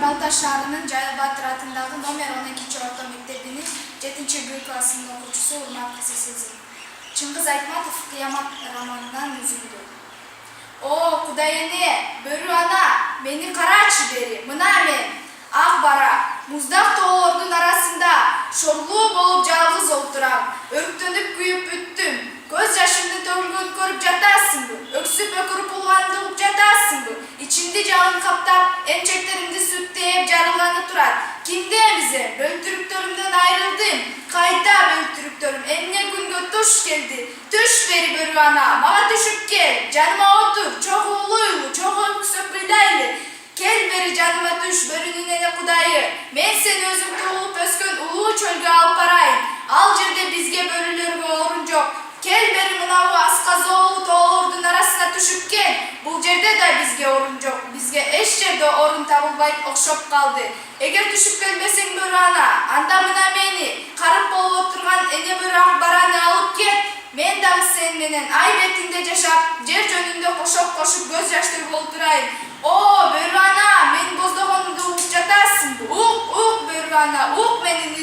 Балта шаарынын Жайыл Батыр атындагы номер 12 орто мектебинин 7-Б классынын окуучусу урматтуу сиздер. Чыңгыз Айтматов «Кыямат» романынан үзүндү. О, Кудай эне, бөрү ана, мени карачы бери. Мына мен, ак бара, муздак тоолордун арасында шорлуу болуп жалгыз отурам. Өрктөнүп күйүп бүттүм. Көз жашымдын төгүлгөнүн көрүп жатасыңбы? Өксүп өкүрүп улганды угуп жатасыңбы? Ичимди жалын каптап, эмчектеримди сүттеп жарылганып турат. Кимди эмизем? Бөлтүрүктөрүмдөн айрылдым. Кайда бөлтүрүктөрүм? Эмне күнгө туш келди? Түш бери бөрү ана, мага түшүп кел. Жаныма отур, чогуу улуйлу, чогуу өксөп ыйлайлы. Кел бери жаныма түш, бөрүнүн эне Кудайы. Мен сени өзүм туулуп өскөн улуу чөлгө алып барайын. Ал жерде бизге бөрүлөргө орун жок. Кел бери мынау асказоолу тоолордун арасына түшүп кел. Бул жерде да бизге орун жок. Бизге эч жерде орун табылбайт окшоп калды. Эгер түшүп келбесең бөрү ана, анда мына мени, карып болуп отурган эне бөрү ак бараны алып кет. Мен дагы сени менен ай бетинде жашап, жер жөнүндө кошоп кошуп көз жаш төгүп отурайын. О, бөрү ана, мен боздогонумду угуп жатасыңбы? Ук, бөрү ана, ук менин